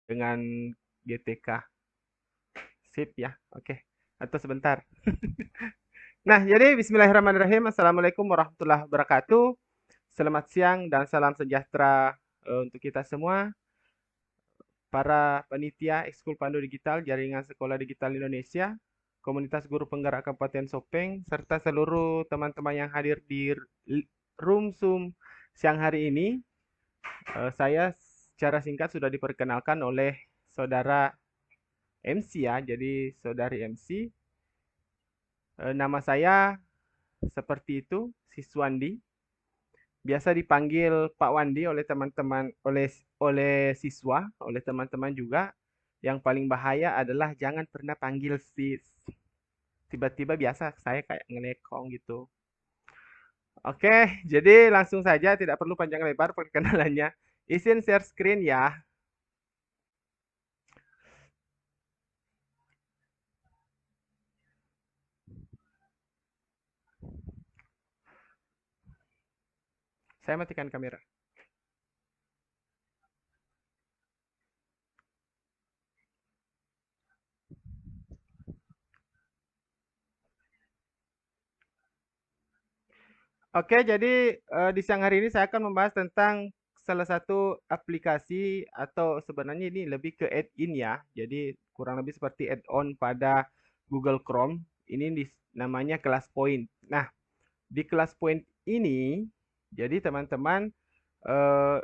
dengan GTK. Sip ya, oke. Atau sebentar. Nah, jadi bismillahirrahmanirrahim. Assalamualaikum warahmatullahi wabarakatuh. Selamat siang dan salam sejahtera untuk kita semua, para panitia Ekskul Pandu Digital Jaringan Sekolah Digital Indonesia, komunitas guru penggerak Kabupaten Sopeng, serta seluruh teman-teman yang hadir di room Zoom siang hari ini. Saya secara singkat sudah diperkenalkan oleh saudara MC ya, jadi saudari MC. Nama saya seperti itu, Siswandi. Biasa dipanggil Pak Wandi oleh teman-teman, oleh siswa, oleh teman-teman juga. Yang paling bahaya adalah jangan pernah panggil sis. Tiba-tiba biasa saya kayak ngelekong gitu. Oke, jadi langsung saja, tidak perlu panjang lebar perkenalannya. Izin share screen ya. Saya matikan kamera. Oke, jadi di siang hari ini saya akan membahas tentang salah satu aplikasi, atau sebenarnya ini lebih ke add-in ya. Jadi kurang lebih seperti add-on pada Google Chrome. Ini namanya ClassPoint. Nah, di ClassPoint ini, jadi teman-teman, eh,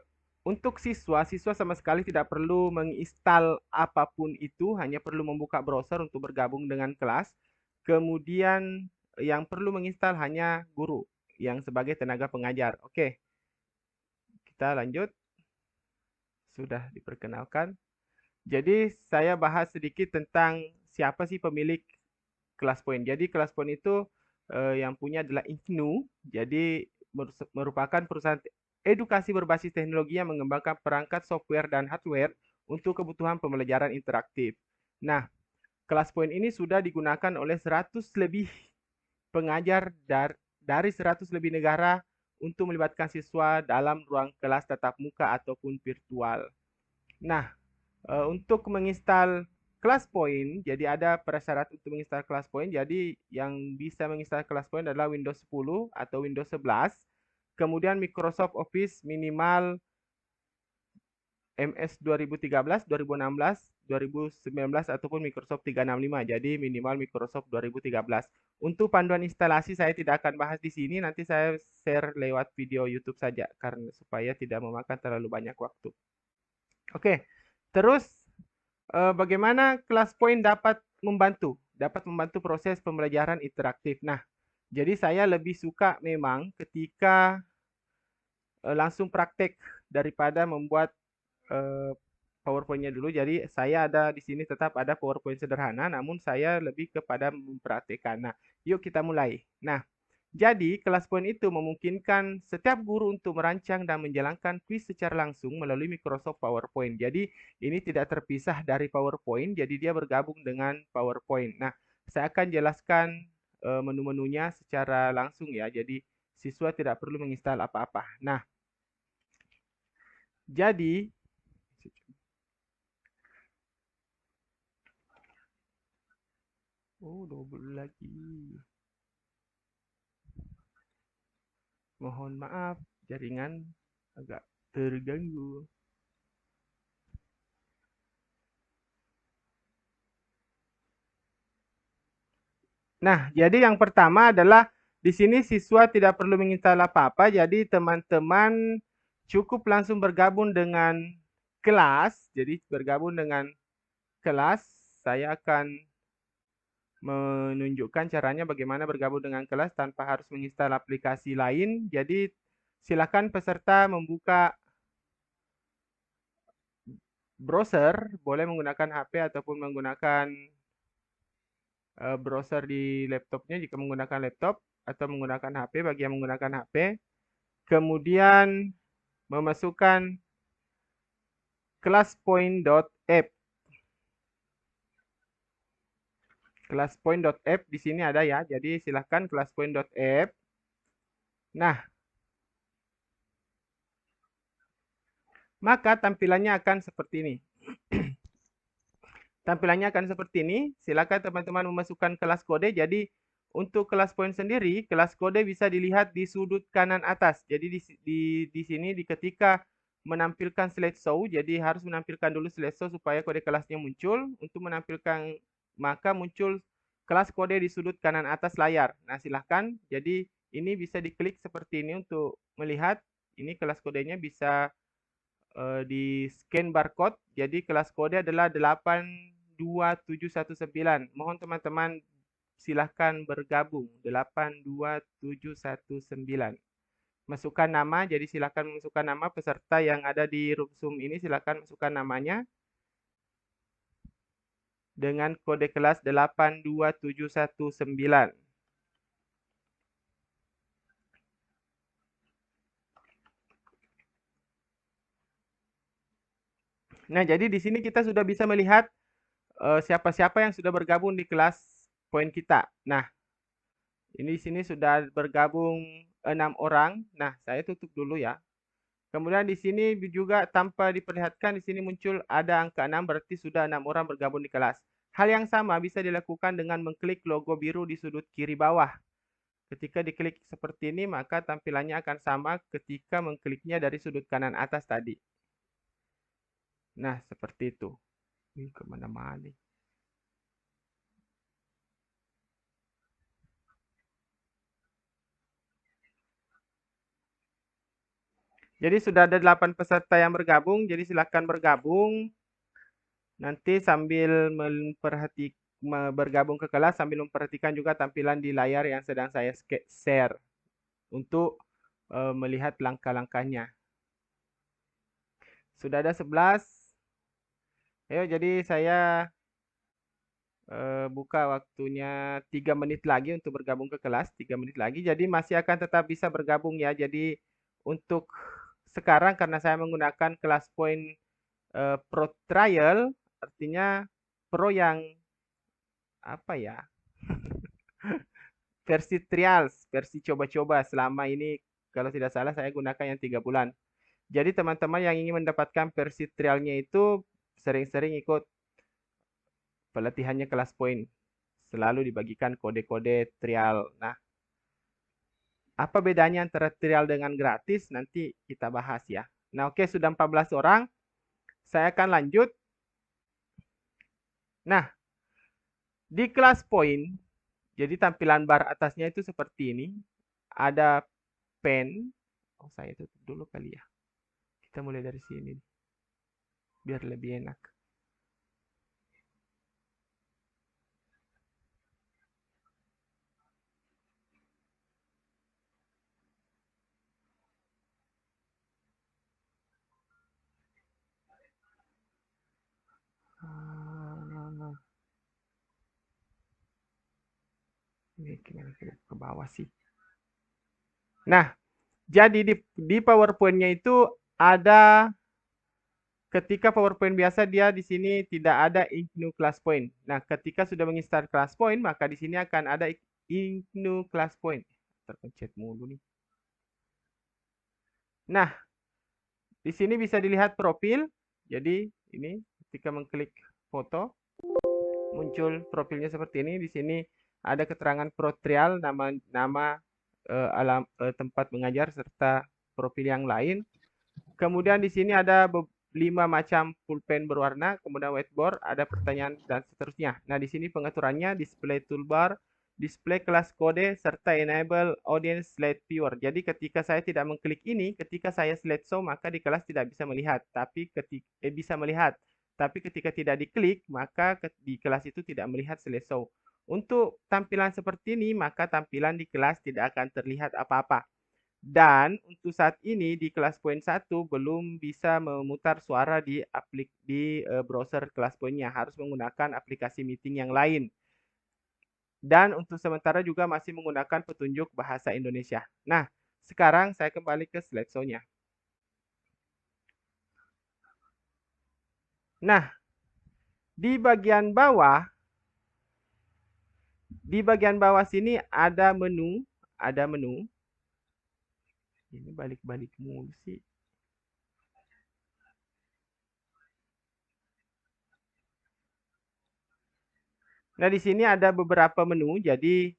untuk siswa sama sekali tidak perlu menginstal apapun itu, hanya perlu membuka browser untuk bergabung dengan kelas. Kemudian yang perlu menginstal hanya guru yang sebagai tenaga pengajar. Oke, kita lanjut. Sudah diperkenalkan. Jadi saya bahas sedikit tentang siapa sih pemilik ClassPoint. Jadi ClassPoint itu yang punya adalah Inknu. Jadi merupakan perusahaan edukasi berbasis teknologi yang mengembangkan perangkat software dan hardware untuk kebutuhan pembelajaran interaktif. Nah, ClassPoint ini sudah digunakan oleh 100 lebih pengajar dari 100 lebih negara untuk melibatkan siswa dalam ruang kelas tatap muka ataupun virtual. Nah, untuk menginstal ClassPoint, jadi ada prasyarat untuk menginstal ClassPoint. Jadi yang bisa menginstal ClassPoint adalah Windows 10 atau Windows 11. Kemudian Microsoft Office minimal MS 2013, 2016, 2019 ataupun Microsoft 365. Jadi minimal Microsoft 2013. Untuk panduan instalasi saya tidak akan bahas di sini, nanti saya share lewat video YouTube saja karena supaya tidak memakan terlalu banyak waktu. Oke. Terus bagaimana ClassPoint dapat membantu? Dapat membantu proses pembelajaran interaktif. Nah, jadi saya lebih suka memang ketika langsung praktek daripada membuat eh, PowerPoint-nya dulu. Jadi saya ada di sini tetap ada PowerPoint sederhana, namun saya lebih kepada mempraktekkan. Nah, yuk kita mulai. Nah, jadi kelas poin itu memungkinkan setiap guru untuk merancang dan menjalankan kuis secara langsung melalui Microsoft PowerPoint. Jadi ini tidak terpisah dari PowerPoint, jadi dia bergabung dengan PowerPoint. Nah, saya akan jelaskan menu-menunya secara langsung ya. Jadi siswa tidak perlu menginstal apa-apa. Nah, jadi double lagi. Mohon maaf, jaringan agak terganggu. Nah, jadi yang pertama adalah di sini siswa tidak perlu menginstal apa-apa, jadi teman-teman cukup langsung bergabung dengan kelas. Jadi bergabung dengan kelas, saya akan menunjukkan caranya bagaimana bergabung dengan kelas tanpa harus menginstal aplikasi lain. Jadi silakan peserta membuka browser, boleh menggunakan HP ataupun menggunakan browser di laptopnya jika menggunakan laptop, atau menggunakan HP bagi yang menggunakan HP. Kemudian memasukkan classpoint.app. Classpoint.app di sini ada ya. Jadi silahkan classpoint.app. Nah, maka tampilannya akan seperti ini. Tampilannya akan seperti ini. Silakan teman-teman memasukkan kelas kode. Jadi untuk kelas poin sendiri, kelas kode bisa dilihat di sudut kanan atas. Jadi di sini ketika menampilkan slideshow, jadi harus menampilkan dulu slideshow supaya kode kelasnya muncul. Untuk menampilkan maka muncul kelas kode di sudut kanan atas layar. Nah, silahkan. Jadi ini bisa diklik seperti ini untuk melihat. Ini kelas kodenya bisa di scan barcode. Jadi kelas kode adalah 82719. Mohon teman-teman silahkan bergabung 82719. Masukkan nama, jadi silahkan masukkan nama peserta yang ada di Zoom ini, silahkan masukkan namanya dengan kode kelas 82719. Nah, jadi di sini kita sudah bisa melihat siapa-siapa yang sudah bergabung di kelas poin kita. Nah, ini di sini sudah bergabung 6 orang. Nah, saya tutup dulu ya. Kemudian di sini juga tanpa diperlihatkan di sini muncul ada angka 6 berarti sudah 6 orang bergabung di kelas. Hal yang sama bisa dilakukan dengan mengklik logo biru di sudut kiri bawah. Ketika diklik seperti ini maka tampilannya akan sama ketika mengkliknya dari sudut kanan atas tadi. Nah, seperti itu. Ini kemana-mana. Jadi sudah ada 8 peserta yang bergabung, jadi silakan bergabung. Nanti sambil bergabung ke kelas sambil memperhatikan juga tampilan di layar yang sedang saya share untuk melihat langkah-langkahnya. Sudah ada 11. Ayo, jadi saya buka waktunya 3 menit lagi untuk bergabung ke kelas, 3 menit lagi. Jadi masih akan tetap bisa bergabung ya. Jadi untuk sekarang karena saya menggunakan kelas poin Pro Trial, artinya Pro yang apa ya? Versi trials, versi coba-coba selama ini kalau tidak salah saya gunakan yang 3 bulan. Jadi teman-teman yang ingin mendapatkan versi trialnya itu sering-sering ikut pelatihannya kelas poin. Selalu dibagikan kode-kode trial. Nah, apa bedanya antara trial dengan gratis? Nanti kita bahas ya. Nah, oke, sudah 14 orang. Saya akan lanjut. Nah, di kelas poin, jadi tampilan bar atasnya itu seperti ini. Ada pen. Oh, saya tutup dulu kali ya. Kita mulai dari sini, biar lebih enak. Ah, ini gimana ke bawah sih? Nah, jadi di PowerPoint-nya itu ada ketika PowerPoint biasa dia di sini tidak ada Ignu Class Point. Nah, ketika sudah menginstal Class Point, maka di sini akan ada Ignu Class Point. Terpencet mulu nih. Nah, di sini bisa dilihat profil. Jadi, ini ketika mengklik foto, muncul profilnya seperti ini. Di sini ada keterangan Pro Trial, nama tempat mengajar serta profil yang lain. Kemudian di sini ada 5 macam pulpen berwarna, kemudian whiteboard, ada pertanyaan dan seterusnya. Nah, di sini pengaturannya display toolbar, display kelas kode, serta enable audience slide viewer. Jadi ketika saya tidak mengklik ini, ketika saya slideshow maka di kelas tidak bisa melihat, tapi bisa melihat. Tapi ketika tidak diklik, maka di kelas itu tidak melihat slideshow. Untuk tampilan seperti ini, maka tampilan di kelas tidak akan terlihat apa-apa. Dan untuk saat ini di kelas poin 1 belum bisa memutar suara di browser kelas poinnya, harus menggunakan aplikasi meeting yang lain. Dan untuk sementara juga masih menggunakan petunjuk bahasa Indonesia. Nah, sekarang saya kembali ke slideshow-nya. Nah, di bagian bawah, sini ada menu, ada menu. Ini balik-balik mulu sih. Nah, di sini ada beberapa menu, jadi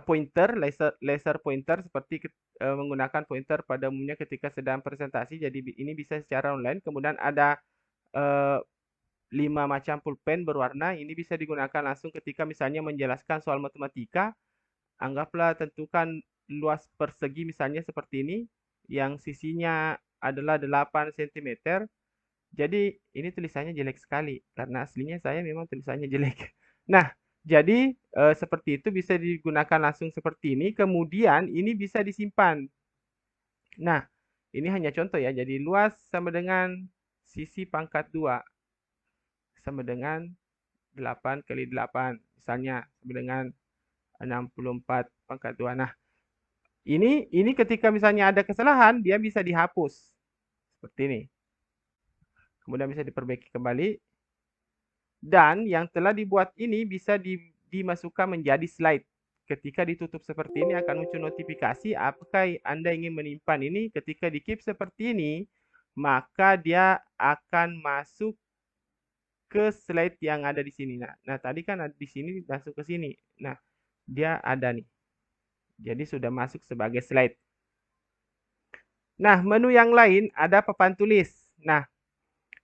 pointer, laser pointer seperti menggunakan pointer pada umumnya ketika sedang presentasi. Jadi ini bisa secara online. Kemudian ada eh, 5 macam pulpen berwarna. Ini bisa digunakan langsung ketika misalnya menjelaskan soal matematika. Anggaplah tentukan luas persegi misalnya seperti ini, yang sisinya adalah 8 cm. Jadi ini tulisannya jelek sekali karena aslinya saya memang tulisannya jelek. Nah, jadi seperti itu bisa digunakan langsung seperti ini. Kemudian ini bisa disimpan. Nah, ini hanya contoh ya. Jadi luas sama dengan sisi pangkat 2 sama dengan 8 kali 8. Misalnya sama dengan 64 pangkat 2. Nah, ini ketika misalnya ada kesalahan, dia bisa dihapus. Seperti ini. Kemudian bisa diperbaiki kembali. Dan yang telah dibuat ini bisa dimasukkan menjadi slide. Ketika ditutup seperti ini akan muncul notifikasi apakah Anda ingin menyimpan ini. Ketika di keep seperti ini, maka dia akan masuk ke slide yang ada di sini. Nah, tadi kan di sini masuk ke sini. Nah, dia ada nih. Jadi sudah masuk sebagai slide. Nah, menu yang lain ada papan tulis. Nah,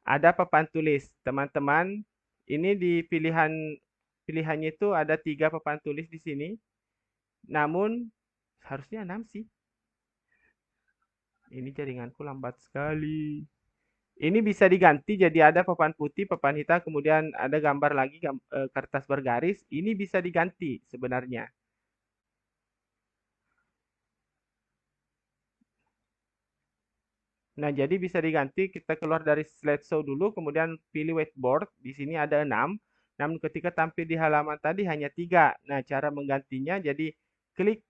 ada papan tulis. Teman-teman, ini di pilihannya itu ada 3 papan tulis di sini. Namun harusnya 6 sih. Ini jaringanku lambat sekali. Ini bisa diganti jadi ada papan putih, papan hitam, kemudian ada gambar lagi kertas bergaris. Ini bisa diganti sebenarnya. Nah, jadi bisa diganti. Kita keluar dari slideshow dulu, kemudian pilih whiteboard. Di sini ada 6. Namun ketika tampil di halaman tadi hanya 3. Nah, cara menggantinya jadi klik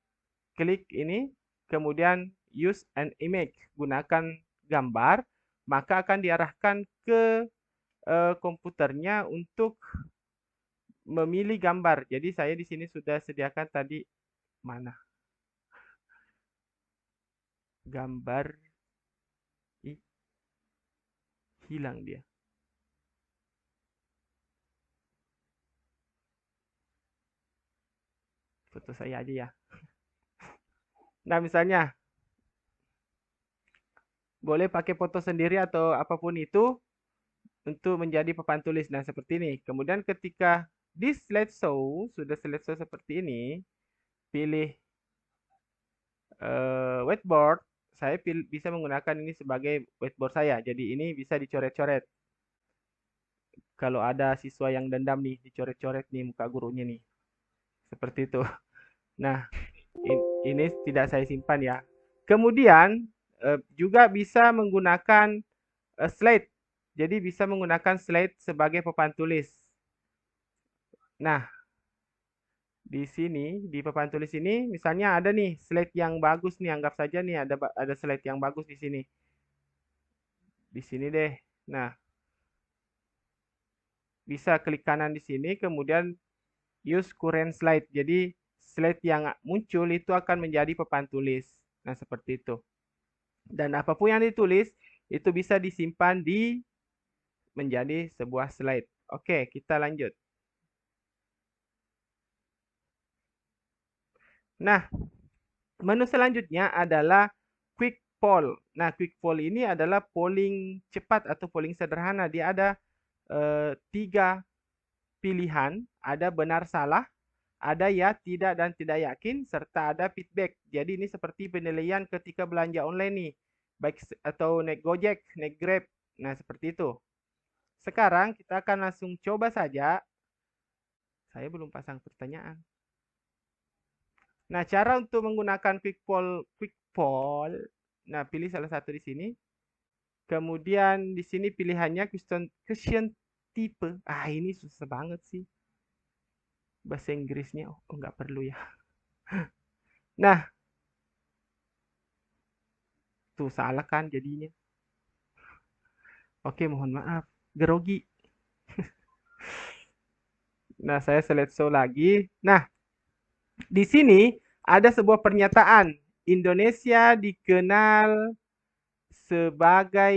klik ini, kemudian use an image, gunakan gambar, maka akan diarahkan ke komputernya untuk memilih gambar. Jadi saya di sini sudah sediakan tadi mana gambar. Ih, hilang dia. Foto saya aja ya. Nah, misalnya boleh pakai foto sendiri atau apapun itu untuk menjadi papan tulis. Nah, seperti ini. Kemudian ketika di slideshow, sudah slideshow seperti ini, pilih whiteboard. Saya bisa menggunakan ini sebagai whiteboard saya. Jadi ini bisa dicoret-coret. Kalau ada siswa yang dendam nih, dicoret-coret nih muka gurunya nih. Seperti itu. Nah, ini tidak saya simpan ya. Kemudian juga bisa menggunakan slide. Jadi bisa menggunakan slide sebagai papan tulis. Nah, di sini di papan tulis ini misalnya ada nih slide yang bagus nih, anggap saja nih ada slide yang bagus di sini. Di sini deh. Nah, bisa klik kanan di sini kemudian use current slide. Jadi slide yang muncul itu akan menjadi papan tulis. Nah, seperti itu. Dan apapun yang ditulis itu bisa disimpan di menjadi sebuah slide. Oke, kita lanjut. Nah, menu selanjutnya adalah quick poll. Nah, quick poll ini adalah polling cepat atau polling sederhana. Dia ada 3 pilihan, ada benar salah, ada ya, tidak, dan tidak yakin, serta ada feedback. Jadi ini seperti penilaian ketika belanja online nih, baik atau naik Gojek, naik Grab. Nah, seperti itu. Sekarang kita akan langsung coba saja. Saya belum pasang pertanyaan. Nah, cara untuk menggunakan quick poll. Nah, pilih salah satu di sini. Kemudian di sini pilihannya question type. Ah, ini susah banget sih. Bahasa Inggrisnya, oh nggak perlu ya. Nah, tuh salah kan jadinya. Oke, mohon maaf. Grogi. Nah, saya select show lagi. Nah, di sini ada sebuah pernyataan. Indonesia dikenal sebagai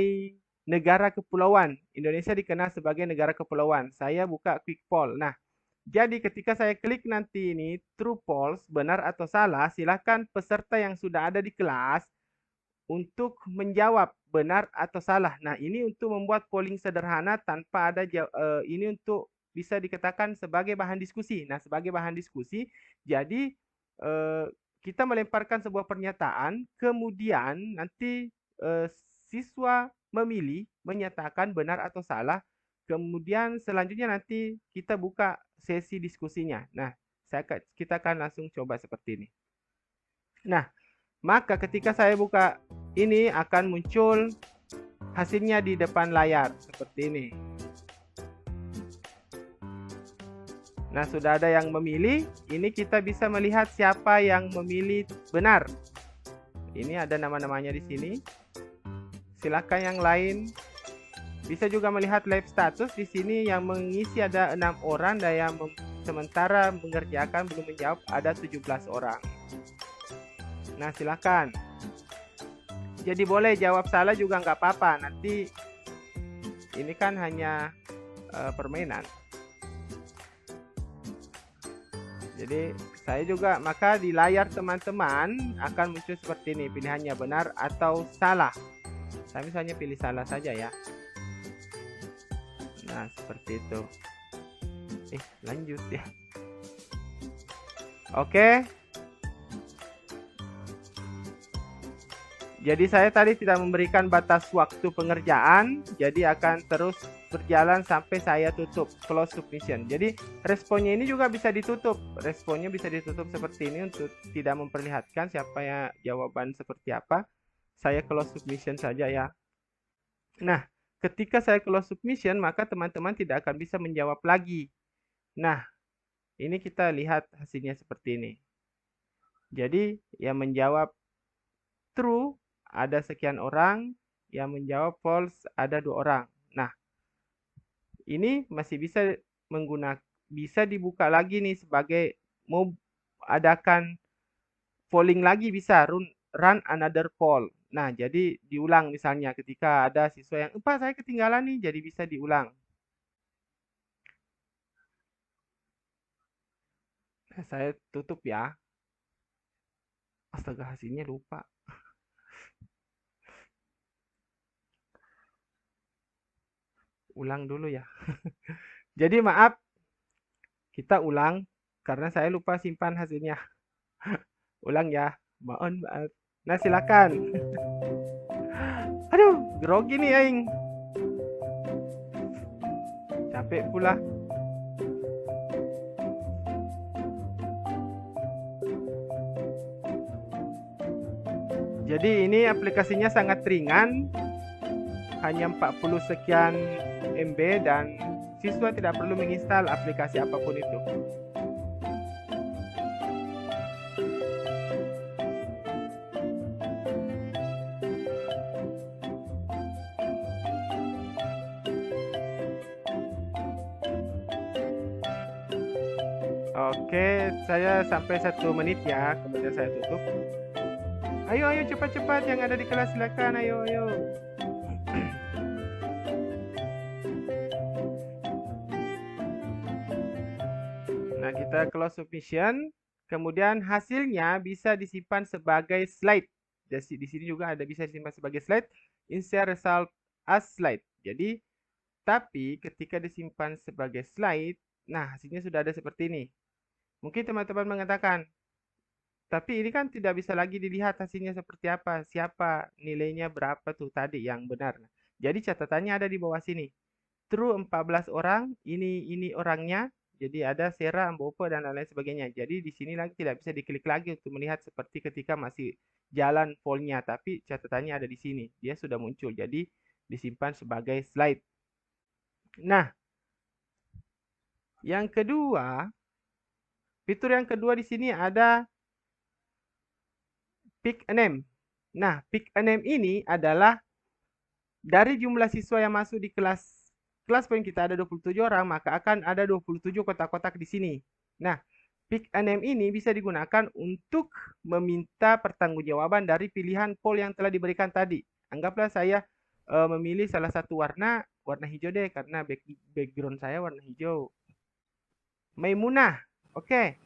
negara kepulauan. Indonesia dikenal sebagai negara kepulauan. Saya buka quick poll. Nah, Jadi ketika saya klik nanti ini true false, benar atau salah, silakan peserta yang sudah ada di kelas untuk menjawab benar atau salah. Nah, ini untuk membuat polling sederhana tanpa ada ini untuk bisa dikatakan sebagai bahan diskusi. Nah, sebagai bahan diskusi, jadi eh, kita melemparkan sebuah pernyataan, kemudian nanti eh, siswa memilih menyatakan benar atau salah. Kemudian selanjutnya nanti kita buka sesi diskusinya. Nah, kita akan langsung coba seperti ini. Nah, maka ketika saya buka ini akan muncul hasilnya di depan layar seperti ini. Nah, sudah ada yang memilih. Ini kita bisa melihat siapa yang memilih benar. Ini ada nama-namanya di sini. Silakan yang lain. Bisa juga melihat live status di sini yang mengisi ada 6 orang dan yang sementara mengerjakan belum menjawab ada 17 orang. Nah, silakan. Jadi boleh jawab salah juga nggak apa-apa. Nanti ini kan hanya permainan. Jadi saya juga, maka di layar teman-teman akan muncul seperti ini, pilihannya benar atau salah. Saya misalnya pilih salah saja ya. Nah, seperti itu. Lanjut ya. Oke. Jadi saya tadi tidak memberikan batas waktu pengerjaan, jadi akan terus berjalan sampai saya tutup close submission. Jadi responnya ini juga bisa ditutup. Responnya bisa ditutup seperti ini untuk tidak memperlihatkan siapa ya jawaban seperti apa. Saya close submission saja ya. Nah, ketika saya close submission, maka teman-teman tidak akan bisa menjawab lagi. Nah, ini kita lihat hasilnya seperti ini. Jadi yang menjawab true ada sekian orang, yang menjawab false ada 2 orang. Nah, ini masih bisa dibuka lagi nih sebagai mau adakan polling lagi, bisa run another poll. Nah, jadi diulang misalnya ketika ada siswa yang, "Pak, saya ketinggalan nih," jadi bisa diulang. Nah, saya tutup ya. Astaga, hasilnya lupa. Ulang dulu ya. Jadi maaf, kita ulang karena saya lupa simpan hasilnya. Ulang ya. Mohon maaf. Nah, silakan. Aduh, grogi nih aing. Capek pula. Jadi ini aplikasinya sangat ringan, hanya 40 sekian MB dan siswa tidak perlu menginstal aplikasi apapun itu. Oke, saya sampai 1 menit ya, kemudian saya tutup. Ayo, ayo cepat-cepat yang ada di kelas silakan, ayo, ayo. Nah, kita close submission, kemudian hasilnya bisa disimpan sebagai slide. Jadi di sini juga ada bisa disimpan sebagai slide, insert result as slide. Jadi, tapi ketika disimpan sebagai slide, nah hasilnya sudah ada seperti ini. Mungkin teman-teman mengatakan, tapi ini kan tidak bisa lagi dilihat hasilnya seperti apa, siapa nilainya berapa tuh tadi yang benar. Jadi catatannya ada di bawah sini. True 14 orang, ini orangnya. Jadi ada Sera, Ambopo dan lain-lain sebagainya. Jadi di sini lagi tidak bisa diklik lagi untuk melihat seperti ketika masih jalan pollnya, tapi catatannya ada di sini. Dia sudah muncul. Jadi disimpan sebagai slide. Nah, yang kedua, fitur yang kedua di sini ada pick a name. Nah, pick a name ini adalah dari jumlah siswa yang masuk di kelas poin kita ada 27 orang, maka akan ada 27 kotak-kotak di sini. Nah, pick a name ini bisa digunakan untuk meminta pertanggungjawaban dari pilihan poll yang telah diberikan tadi. Anggaplah saya memilih salah satu warna hijau deh, karena background saya warna hijau. Maimunah. Oke.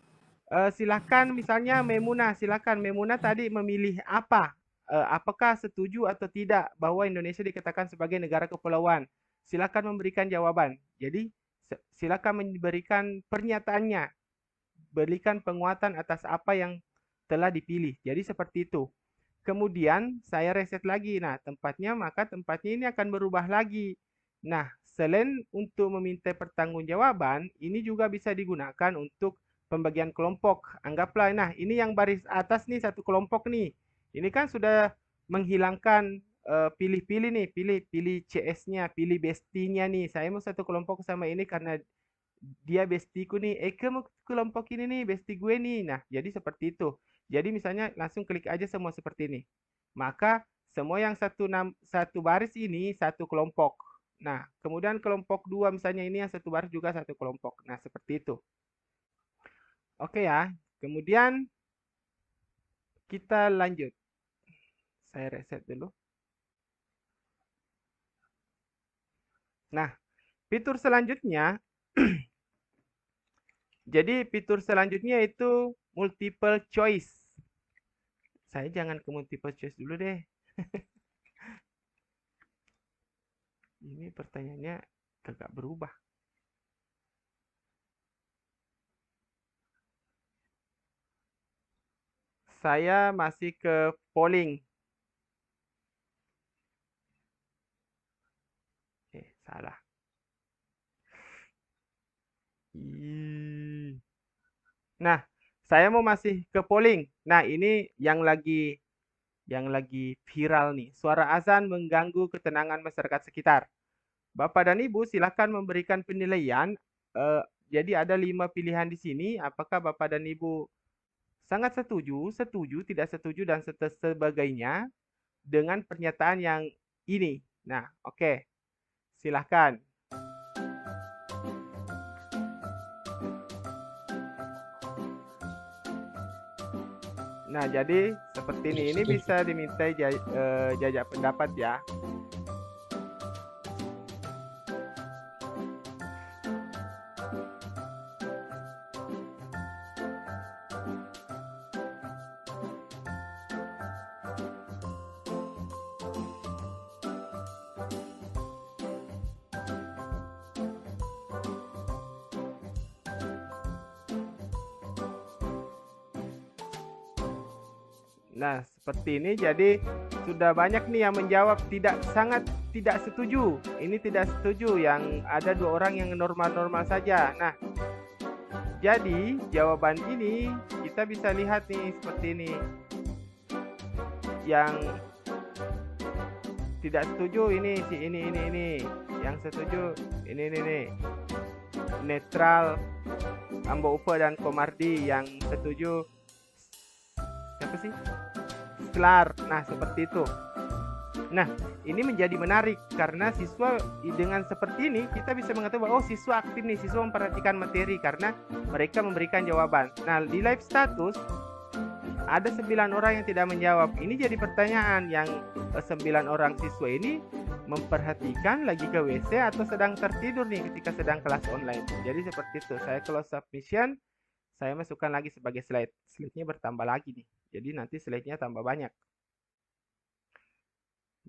Silakan misalnya Maimunah, silakan Maimunah tadi memilih apa? Apakah setuju atau tidak bahwa Indonesia dikatakan sebagai negara kepulauan? Silakan memberikan jawaban. Jadi silakan memberikan pernyataannya, berikan penguatan atas apa yang telah dipilih. Jadi seperti itu. Kemudian saya reset lagi. Nah, tempatnya ini akan berubah lagi. Nah, selain untuk meminta pertanggungjawaban, ini juga bisa digunakan untuk pembagian kelompok. Anggaplah, nah ini yang baris atas nih satu kelompok nih. Ini kan sudah menghilangkan pilih-pilih nih, pilih CS-nya, pilih bestinya nih. Saya mau satu kelompok sama ini karena dia bestiku nih, kamu kelompok ini nih, besti gue nih. Nah, jadi seperti itu. Jadi misalnya langsung klik aja semua seperti ini. Maka semua yang satu baris ini satu kelompok. Nah, kemudian kelompok dua misalnya ini yang satu baris juga satu kelompok. Nah, seperti itu. Oke ya. Kemudian kita lanjut. Saya reset dulu. Nah, fitur selanjutnya, jadi fitur selanjutnya itu multiple choice. Saya jangan ke multiple choice dulu deh. Ini pertanyaannya agak berubah. Saya masih ke polling. Salah. Nah, saya mau masih ke polling. Nah, ini yang lagi viral nih. Suara azan mengganggu ketenangan masyarakat sekitar. Bapak dan Ibu silakan memberikan penilaian. Eh, jadi ada 5 pilihan di sini. Apakah Bapak dan Ibu sangat setuju, setuju, tidak setuju, dan sebagainya dengan pernyataan yang ini? Nah, oke. Silahkan. Nah, jadi seperti ini bisa dimintai jajak pendapat ya. Nah, seperti ini jadi sudah banyak nih yang menjawab sangat tidak setuju. Ini tidak setuju, yang ada 2 orang yang normal-normal saja. Nah, jadi jawaban ini kita bisa lihat nih seperti ini. Yang tidak setuju ini si ini. Yang setuju ini. Netral, Ambo Upa dan Komardi. Yang setuju siapa sih? Sklar. Nah, seperti itu. Nah, ini menjadi menarik karena siswa dengan seperti ini kita bisa mengatakan bahwa siswa aktif nih, siswa memperhatikan materi karena mereka memberikan jawaban. Nah, di live status ada 9 orang yang tidak menjawab. Ini jadi pertanyaan, yang 9 orang siswa ini memperhatikan lagi ke WC atau sedang tertidur nih ketika sedang kelas online. Jadi seperti itu. Saya close submission, saya masukkan lagi sebagai slide. Slide-nya bertambah lagi nih. Jadi nanti slide-nya tambah banyak.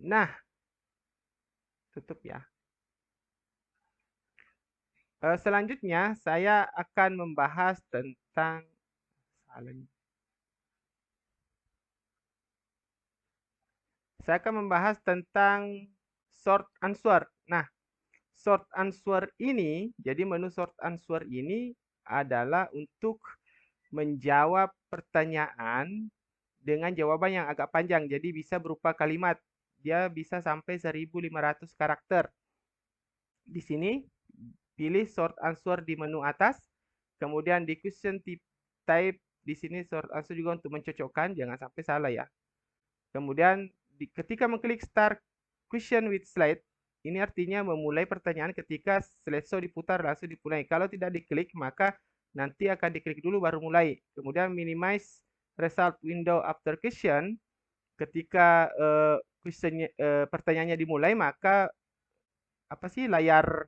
Nah, tutup ya. Selanjutnya saya akan membahas tentang short answer. Nah, short answer ini, jadi menu short answer ini adalah untuk menjawab pertanyaan dengan jawaban yang agak panjang. Jadi bisa berupa kalimat. Dia bisa sampai 1.500 karakter. Di sini pilih short answer di menu atas. Kemudian di question type di sini short answer juga untuk mencocokkan, jangan sampai salah ya. Kemudian ketika mengklik start question with slide, ini artinya memulai pertanyaan ketika slideshow diputar langsung dimulai. Kalau tidak diklik maka nanti akan diklik dulu baru mulai. Kemudian minimize result window after question, ketika pertanyaannya dimulai maka layar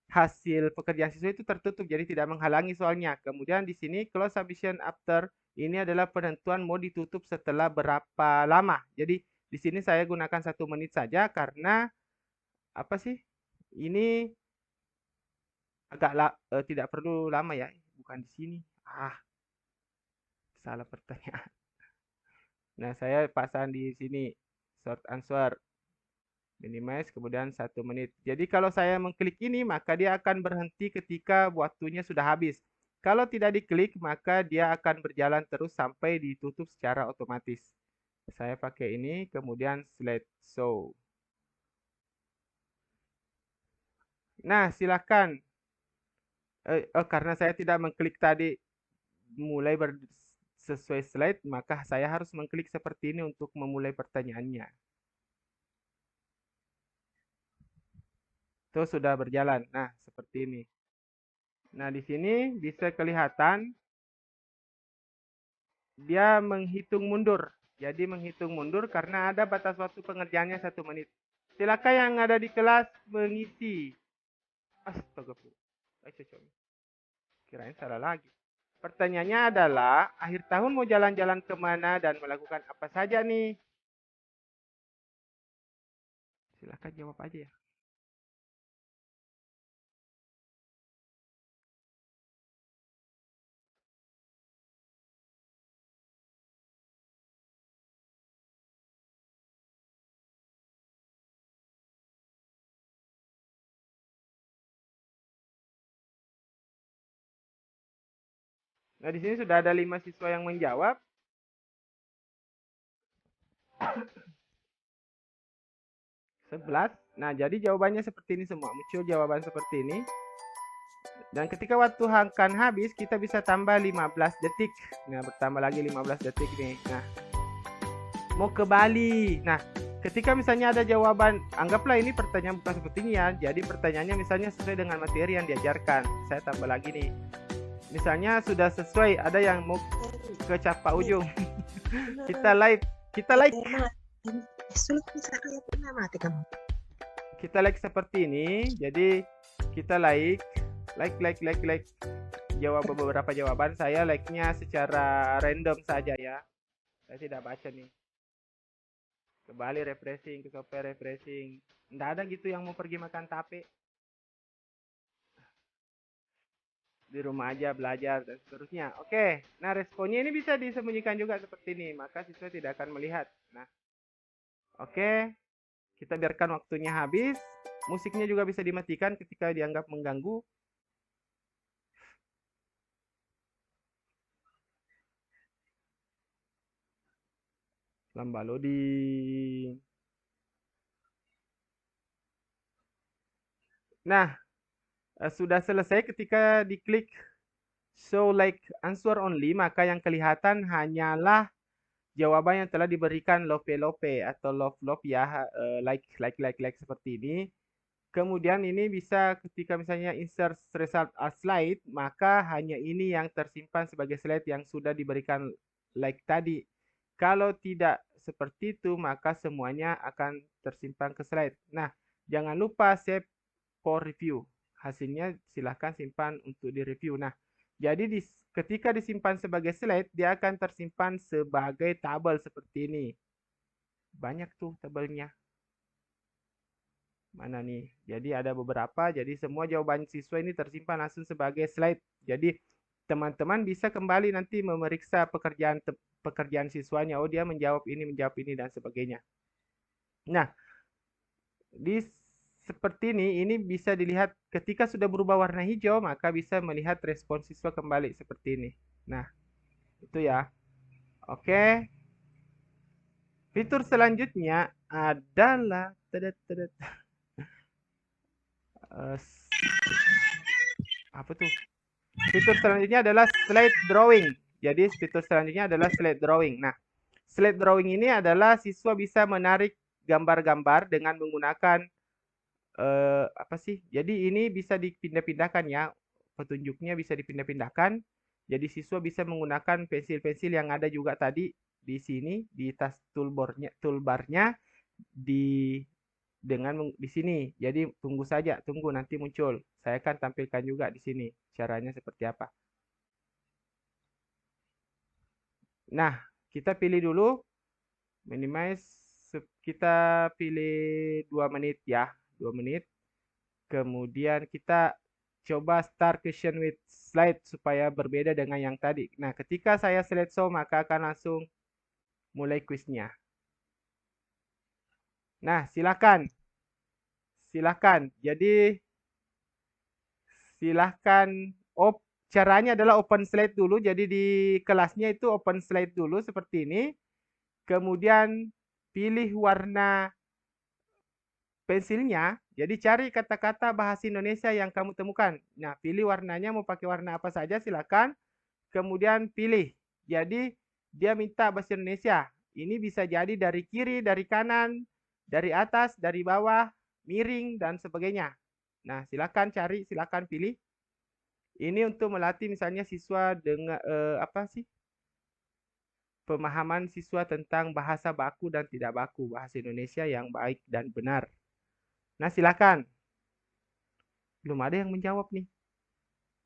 hasil pekerjaan siswa itu tertutup, jadi tidak menghalangi soalnya. Kemudian di sini close submission after ini adalah penentuan mau ditutup setelah berapa lama. Jadi di sini saya gunakan 1 menit saja karena apa sih? Ini agak tidak perlu lama ya. Bukan di sini. Salah pertanyaan. Nah, saya pasang di sini short answer. Minimize kemudian 1 menit. Jadi kalau saya mengklik ini maka dia akan berhenti ketika waktunya sudah habis. Kalau tidak diklik maka dia akan berjalan terus sampai ditutup secara otomatis. Saya pakai ini kemudian slideshow. Nah, silakan. Karena saya tidak mengklik tadi mulai sesuai slide, maka saya harus mengklik seperti ini untuk memulai pertanyaannya. Itu sudah berjalan. Nah, seperti ini. Nah, di sini bisa kelihatan dia menghitung mundur. Jadi menghitung mundur karena ada batas waktu pengerjaannya 1 menit. Silakan yang ada di kelas mengisi. Astagfirullah. Kirain salah lagi. Pertanyaannya adalah, akhir tahun mau jalan-jalan kemana dan melakukan apa saja nih? Silakan jawab aja ya. Nah, di sini sudah ada 5 siswa yang menjawab. 11. Nah, jadi jawabannya seperti ini semua. Muncul jawaban seperti ini. Dan ketika waktu akan habis, kita bisa tambah 15 detik. Nah, bertambah lagi 15 detik nih. Nah, mau ke Bali. Nah, ketika misalnya ada jawaban, anggaplah ini pertanyaan bukan seperti ini ya. Jadi pertanyaannya misalnya sesuai dengan materi yang diajarkan. Saya tambah lagi nih. Misalnya sudah sesuai, ada yang mau ke Capa Ujung. Kita like. Kita like seperti ini. Jadi kita like. Jawab beberapa jawaban. Saya like-nya secara random saja ya. Saya tidak baca nih. Ke Bali refreshing, ke Sope refreshing. Nggak ada gitu yang mau pergi makan tape. Di rumah aja belajar dan seterusnya. Oke, nah responnya ini bisa disembunyikan juga seperti ini, maka siswa tidak akan melihat. Nah, oke, kita biarkan waktunya habis. Musiknya juga bisa dimatikan ketika dianggap mengganggu. Lambah loading. Nah, sudah selesai ketika diklik show like answer only, maka yang kelihatan hanyalah jawaban yang telah diberikan lope-lope atau love-love ya, like seperti ini. Kemudian ini bisa ketika misalnya insert result as slide, maka hanya ini yang tersimpan sebagai slide yang sudah diberikan like tadi. Kalau tidak seperti itu, maka semuanya akan tersimpan ke slide. Nah, jangan lupa save for review. Hasilnya silahkan simpan untuk direview. Nah, jadi ketika disimpan sebagai slide, dia akan tersimpan sebagai tabel seperti ini. Banyak tuh tabelnya. Mana nih? Jadi ada beberapa, jadi semua jawaban siswa ini tersimpan langsung sebagai slide. Jadi teman-teman bisa kembali nanti memeriksa pekerjaan siswanya. Oh, dia menjawab ini dan sebagainya. Nah, di seperti ini bisa dilihat ketika sudah berubah warna hijau, maka bisa melihat respon siswa kembali seperti ini. Nah, itu ya. Oke. Fitur selanjutnya adalah apa tuh? Fitur selanjutnya adalah slide drawing. Jadi fitur selanjutnya adalah slide drawing. Nah, slide drawing ini adalah siswa bisa menarik gambar-gambar dengan menggunakan apa sih? Jadi ini bisa dipindah-pindahkan ya. Petunjuknya bisa dipindah-pindahkan. Jadi siswa bisa menggunakan pensil-pensil yang ada juga tadi di sini di tas toolbarnya di di sini. Jadi tunggu saja, tunggu nanti muncul. Saya akan tampilkan juga di sini caranya seperti apa. Nah, kita pilih dulu minimize, kita pilih 2 menit ya, 2 menit. Kemudian kita coba start question with slide supaya berbeda dengan yang tadi. Nah, ketika saya slideshow maka akan langsung mulai kuisnya. Nah, silakan. Silakan. Jadi silahkan caranya adalah open slide dulu. Jadi di kelasnya itu open slide dulu seperti ini. Kemudian pilih warna pensilnya. Jadi cari kata-kata bahasa Indonesia yang kamu temukan. Nah, pilih warnanya mau pakai warna apa saja silakan. Kemudian pilih. Jadi dia minta bahasa Indonesia. Ini bisa jadi dari kiri, dari kanan, dari atas, dari bawah, miring dan sebagainya. Nah, silakan cari, silakan pilih. Ini untuk melatih misalnya siswa dengan apa sih? Pemahaman siswa tentang bahasa baku dan tidak baku, bahasa Indonesia yang baik dan benar. Nah, silakan. Belum ada yang menjawab nih.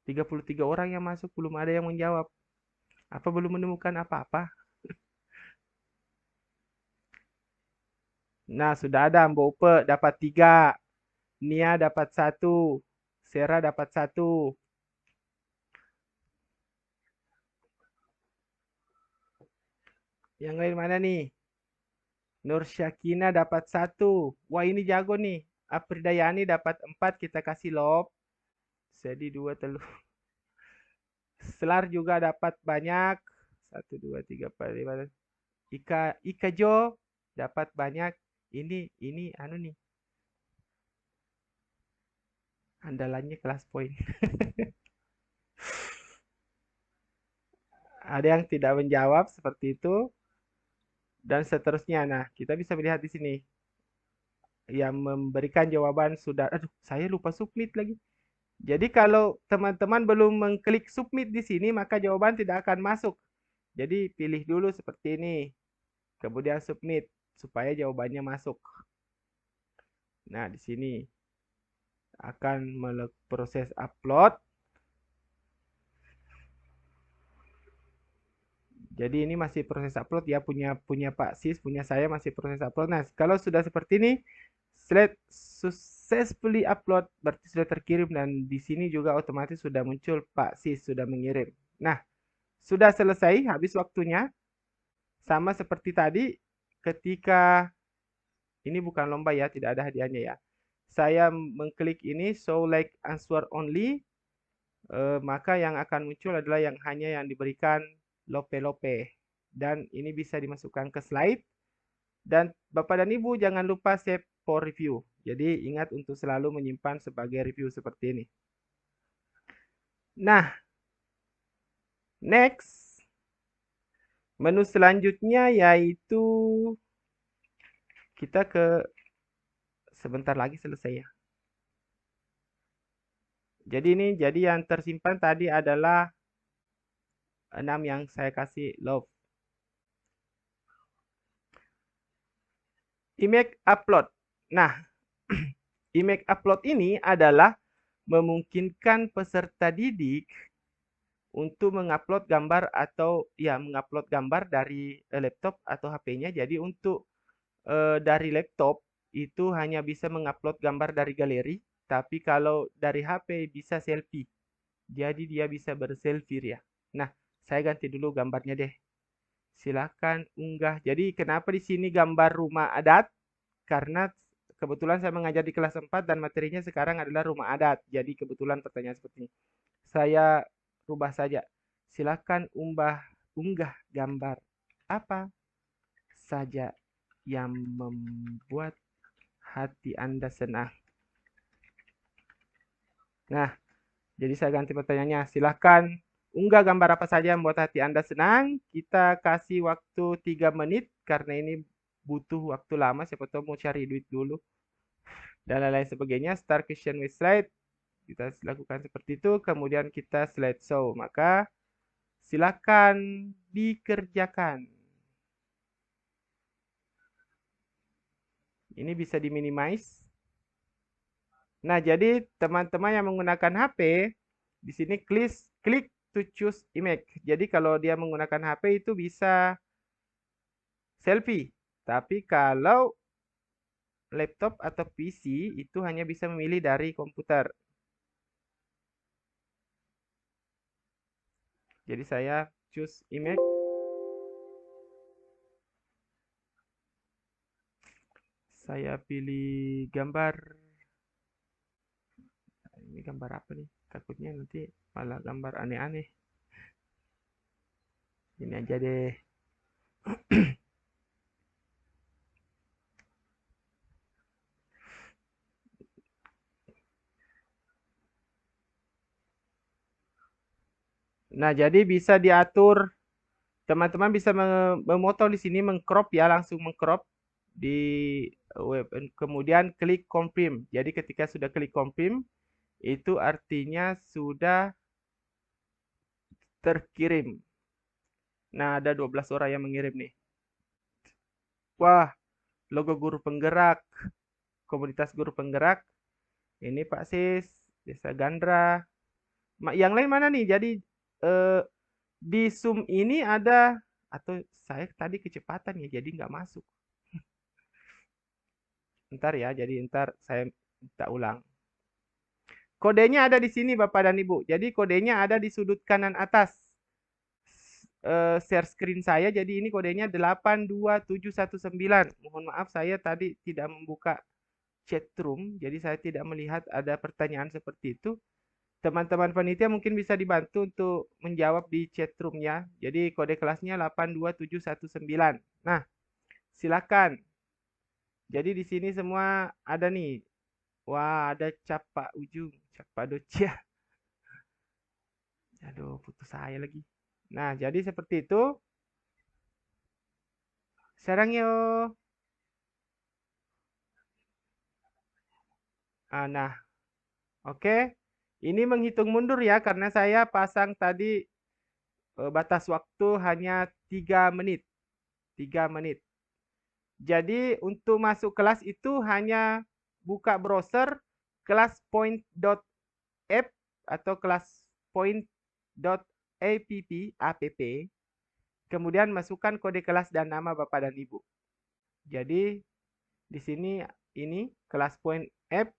33 orang yang masuk belum ada yang menjawab. Apa belum menemukan apa-apa? Nah, sudah ada Mbok Upe dapat 3, Nia dapat 1, Sera dapat 1. Yang lain mana nih? Nur Syakina dapat 1. Wah, ini jago nih. Apridayani dapat 4, kita kasih love. Jadi 2 telur. Selar juga dapat banyak. 1, 2, 3, 4, 5. Ika Jo dapat banyak. Ini anu nih. Andalannya kelas poin. Ada yang tidak menjawab seperti itu. Dan seterusnya. Nah, kita bisa melihat di sini. Yang memberikan jawaban sudah. Aduh, saya lupa submit lagi. Jadi kalau teman-teman belum mengklik submit di sini, maka jawaban tidak akan masuk. Jadi pilih dulu seperti ini. Kemudian submit supaya jawabannya masuk. Nah, di sini akan proses upload. Jadi ini masih proses upload ya, punya Pak Sis, punya saya masih proses upload. Nah, kalau sudah seperti ini, slide successfully upload berarti sudah terkirim dan di sini juga otomatis sudah muncul Pak Sis sudah mengirim. Nah, sudah selesai, habis waktunya. Sama seperti tadi, ketika ini bukan lomba ya, tidak ada hadiahnya ya. Saya mengklik ini show like answer only, maka yang akan muncul adalah yang hanya yang diberikan lope-lope. Dan ini bisa dimasukkan ke slide. Dan Bapak dan Ibu jangan lupa save for review. Jadi ingat untuk selalu menyimpan sebagai review seperti ini. Nah, next. Menu selanjutnya yaitu kita ke sebentar lagi selesai ya. Jadi yang tersimpan tadi adalah 6 yang saya kasih love. Image upload. Nah, image upload ini adalah memungkinkan peserta didik untuk mengupload gambar atau ya mengupload gambar dari laptop atau HP-nya. Jadi untuk dari laptop itu hanya bisa mengupload gambar dari galeri, tapi kalau dari HP bisa selfie. Jadi dia bisa berselfie ya. Nah, saya ganti dulu gambarnya deh. Silakan unggah. Jadi kenapa di sini gambar rumah adat? Karena kebetulan saya mengajar di kelas 4 dan materinya sekarang adalah rumah adat. Jadi kebetulan pertanyaan seperti ini. Saya rubah saja. Silakan unggah gambar apa saja yang membuat hati Anda senang. Nah, jadi saya ganti pertanyaannya. Silakan unggah gambar apa saja yang membuat hati Anda senang. Kita kasih waktu 3 menit karena ini butuh waktu lama. Siapa tahu mau cari duit dulu. Dan lain-lain sebagainya. Start question with slide. Kita lakukan seperti itu. Kemudian kita slideshow. Maka silakan dikerjakan. Ini bisa di-minimize. Nah, jadi teman-teman yang menggunakan HP, di sini klik to choose image. Jadi kalau dia menggunakan HP itu bisa selfie. Tapi kalau laptop atau PC itu hanya bisa memilih dari komputer. Jadi saya choose image. Saya pilih gambar. Ini gambar apa nih? Takutnya nanti malah gambar aneh-aneh. Ini aja deh. Nah, jadi bisa diatur. Teman-teman bisa memotong di sini, mengcrop ya, langsung mengcrop di web. Kemudian klik confirm. Jadi ketika sudah klik confirm, itu artinya sudah terkirim. Nah, ada 12 orang yang mengirim nih. Wah, logo guru penggerak, komunitas guru penggerak. Ini Pak Sis, Desa Gandra. Yang lain mana nih? Jadi eh, di Zoom ini ada, atau saya tadi kecepatan ya, jadi nggak masuk. Ntar ya, jadi ntar saya minta ulang. Kodenya ada di sini Bapak dan Ibu. Jadi kodenya ada di sudut kanan atas. Share screen saya, jadi ini kodenya 82719. Mohon maaf saya tadi tidak membuka chat room, jadi saya tidak melihat ada pertanyaan seperti itu. Teman-teman panitia mungkin bisa dibantu untuk menjawab di chat room-nya. Jadi kode kelasnya 82719. Nah, silakan. Jadi di sini semua ada nih. Wah, ada Capa Ujung, Capa Docia. Aduh, putus saya lagi. Nah, jadi seperti itu. Sekarang yuk. Nah, oke. Ini menghitung mundur ya, karena saya pasang tadi batas waktu hanya 3 menit. 3 menit. Jadi untuk masuk kelas itu hanya buka browser kelaspoint.app atau kelaspoint.app, kemudian masukkan kode kelas dan nama Bapak dan Ibu. Jadi di sini ini kelas point app,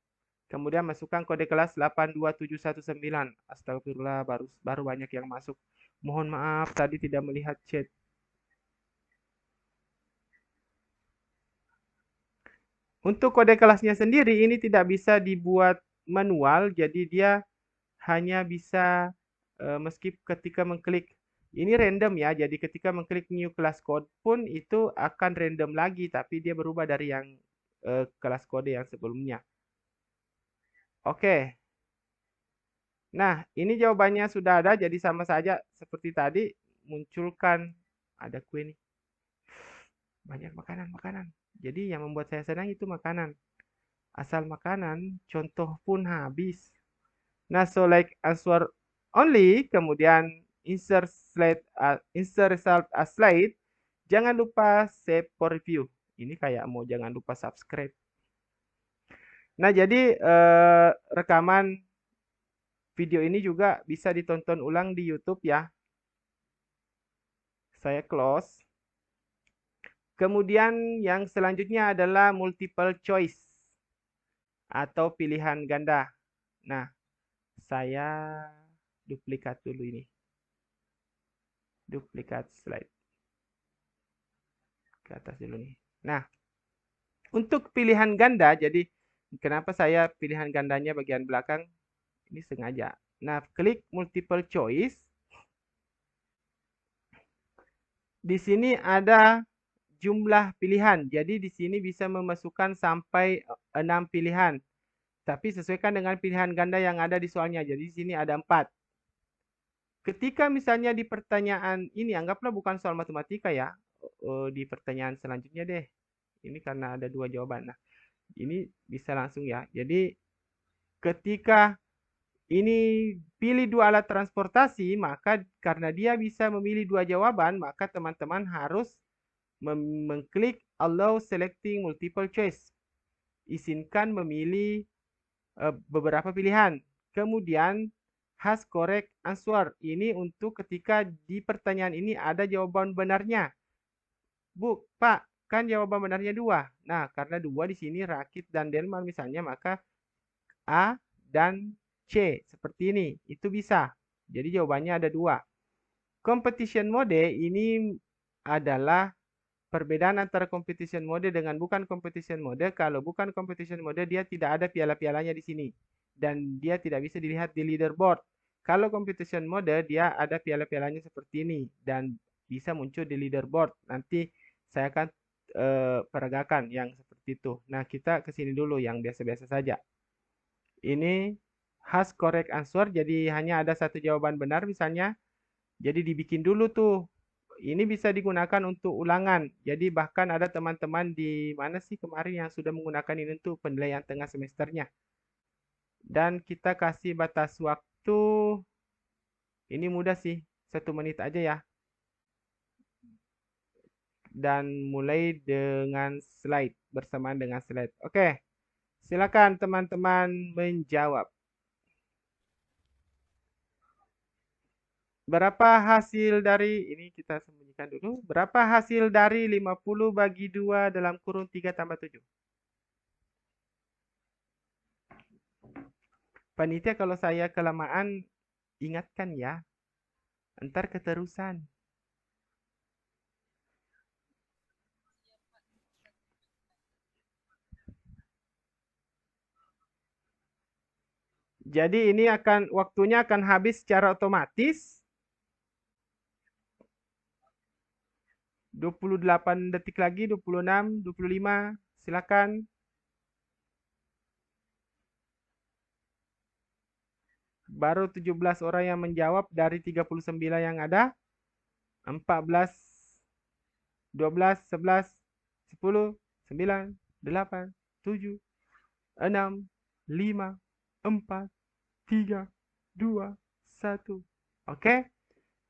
kemudian masukkan kode kelas 82719. Astagfirullah, baru banyak yang masuk. Mohon maaf tadi tidak melihat chat. Untuk kode kelasnya sendiri ini tidak bisa dibuat manual, jadi dia hanya bisa meski ketika mengklik ini random ya, jadi ketika mengklik new class code pun itu akan random lagi, tapi dia berubah dari yang kelas kode yang sebelumnya. Oke. Nah, ini jawabannya sudah ada, jadi sama saja seperti tadi, munculkan, ada kue nih, banyak makanan-makanan. Jadi yang membuat saya senang itu makanan. Asal makanan, contoh pun habis. Nah, so like answer only, kemudian insert result as slide. Jangan lupa save for review. Ini kayak mau jangan lupa subscribe. Nah, jadi rekaman video ini juga bisa ditonton ulang di YouTube ya. Saya close. Kemudian yang selanjutnya adalah multiple choice atau pilihan ganda. Nah, saya duplikat dulu ini. Duplikat slide. Ke atas dulu nih. Nah, untuk pilihan ganda, jadi kenapa saya pilihan gandanya bagian belakang? Ini sengaja. Nah, klik multiple choice. Di sini ada jumlah pilihan. Jadi di sini bisa memasukkan sampai 6 pilihan. Tapi sesuaikan dengan pilihan ganda yang ada di soalnya. Jadi di sini ada 4. Ketika misalnya di pertanyaan ini, anggaplah bukan soal matematika ya. Di pertanyaan selanjutnya deh. Ini karena ada 2 jawaban. Nah, ini bisa langsung ya. Jadi ketika ini pilih 2 alat transportasi, maka karena dia bisa memilih 2 jawaban, maka teman-teman harus mengklik allow selecting multiple choice. izinkan memilih beberapa pilihan. Kemudian has correct answer. Ini untuk ketika di pertanyaan ini ada jawaban benarnya. Bu, Pak, kan jawaban benarnya 2. Nah, karena 2 di sini Rakit dan Delman misalnya, maka A dan C. Seperti ini. Itu bisa. Jadi jawabannya ada 2. Competition mode ini adalah perbedaan antara competition mode dengan bukan competition mode. Kalau bukan competition mode, dia tidak ada piala-pialanya di sini. Dan dia tidak bisa dilihat di leaderboard. Kalau competition mode, dia ada piala-pialanya seperti ini. Dan bisa muncul di leaderboard. Nanti saya akan peragakan yang seperti itu. Nah, kita ke sini dulu yang biasa-biasa saja. Ini has correct answer, jadi hanya ada satu jawaban benar misalnya. Jadi dibikin dulu tuh. Ini bisa digunakan untuk ulangan. Jadi bahkan ada teman-teman di mana sih kemarin yang sudah menggunakan ini untuk penilaian tengah semesternya. Dan kita kasih batas waktu. Ini mudah sih, 1 menit aja ya. Dan mulai dengan slide, bersamaan dengan slide. Oke, silakan teman-teman menjawab. Berapa hasil dari, ini kita sembunyikan dulu. Berapa hasil dari 50 bagi 2 dalam kurung 3 tambah 7? Panitia kalau saya kelamaan, ingatkan ya. Ntar keterusan. Jadi ini waktunya akan habis secara otomatis. 28 detik lagi, 26, 25. Silakan. Baru 17 orang yang menjawab dari 39 yang ada. 14, 12, 11, 10, 9, 8, 7, 6, 5, 4, 3, 2, 1. Oke.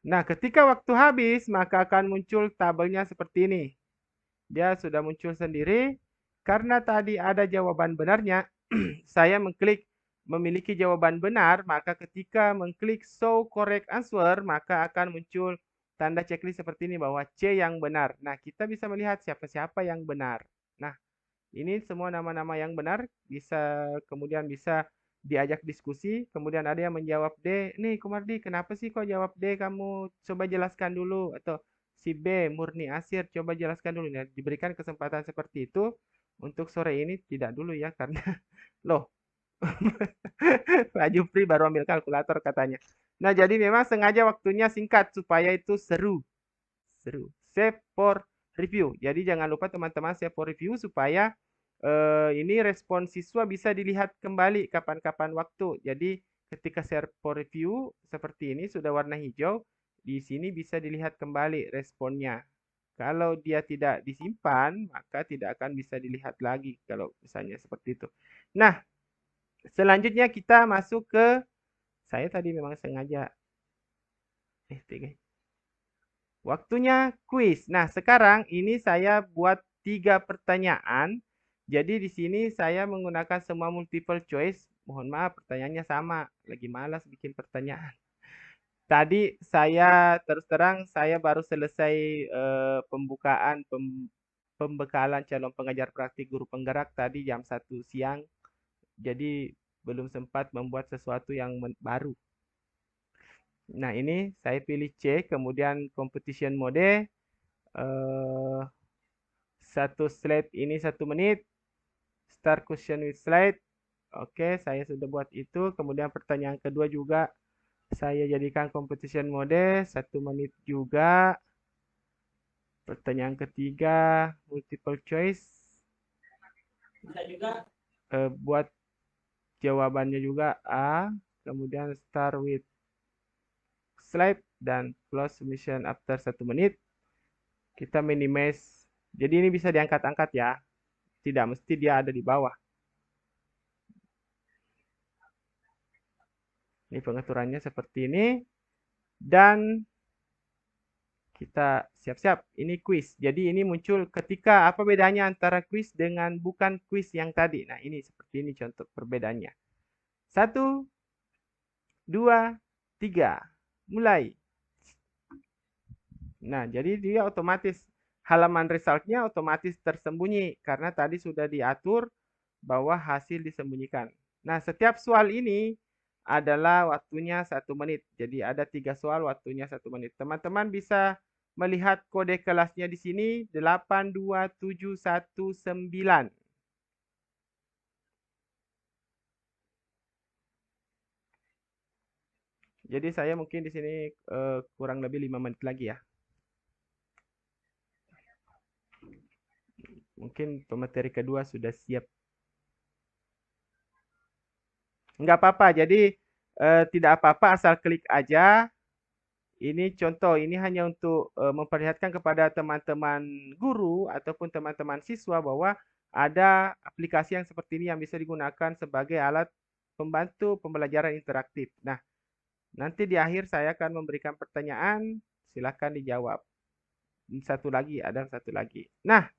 Nah, ketika waktu habis, maka akan muncul tabelnya seperti ini. Dia sudah muncul sendiri. Karena tadi ada jawaban benarnya, saya mengklik memiliki jawaban benar, maka ketika mengklik show correct answer, maka akan muncul tanda checklist seperti ini bahwa C yang benar. Nah, kita bisa melihat siapa-siapa yang benar. Nah, ini semua nama-nama yang benar, kemudian bisa diajak diskusi, kemudian ada yang menjawab D, nih Kumardi, kenapa sih kok jawab D, kamu coba jelaskan dulu, atau si B, Murni Asir, coba jelaskan dulu. Nah, diberikan kesempatan seperti itu. Untuk sore ini tidak dulu ya, karena loh, Pak Jupri baru ambil kalkulator katanya. Nah, jadi memang sengaja waktunya singkat supaya itu seru. Seru. Save for review. Jadi jangan lupa teman-teman save for review supaya ini respon siswa bisa dilihat kembali kapan-kapan waktu. Jadi ketika share for review seperti ini sudah warna hijau, di sini bisa dilihat kembali responnya. Kalau dia tidak disimpan, maka tidak akan bisa dilihat lagi kalau misalnya seperti itu. Nah, selanjutnya kita masuk ke, saya tadi memang sengaja waktunya kuis. Nah, sekarang ini saya buat 3 pertanyaan. Jadi di sini saya menggunakan semua multiple choice. Mohon maaf, pertanyaannya sama. Lagi malas bikin pertanyaan. Tadi saya terus terang saya baru selesai pembukaan pembekalan calon pengajar praktik guru penggerak tadi jam 1 siang. Jadi belum sempat membuat sesuatu yang baru. Nah, ini saya pilih C, kemudian competition mode. Satu slide ini 1 menit. Start question with slide. Oke, saya sudah buat itu. Kemudian pertanyaan kedua juga saya jadikan competition mode 1 menit juga. Pertanyaan ketiga multiple choice. Bisa juga buat jawabannya juga A. Kemudian start with slide dan close submission after 1 menit. Kita minimize. Jadi ini bisa diangkat-angkat ya. Tidak mesti dia ada di bawah. Ini pengaturannya seperti ini. Dan Kita siap-siap. Ini kuis. Jadi ini muncul ketika apa bedanya antara kuis dengan bukan kuis yang tadi. Nah, ini seperti ini contoh perbedaannya. 1, 2, 3. Mulai. Nah, jadi dia otomatis halaman resultnya otomatis tersembunyi karena tadi sudah diatur bahwa hasil disembunyikan. Nah, setiap soal ini adalah waktunya 1 menit. Jadi ada 3 soal waktunya 1 menit. Teman-teman bisa melihat kode kelasnya di sini 82719. Jadi saya mungkin di sini kurang lebih 5 menit lagi ya. Mungkin pemateri kedua sudah siap. Nggak apa-apa, jadi tidak apa-apa asal klik aja. Ini contoh, ini hanya untuk memperlihatkan kepada teman-teman guru ataupun teman-teman siswa bahwa ada aplikasi yang seperti ini yang bisa digunakan sebagai alat pembantu pembelajaran interaktif. Nah, nanti di akhir saya akan memberikan pertanyaan, silakan dijawab. Satu lagi, ada satu lagi. Nah,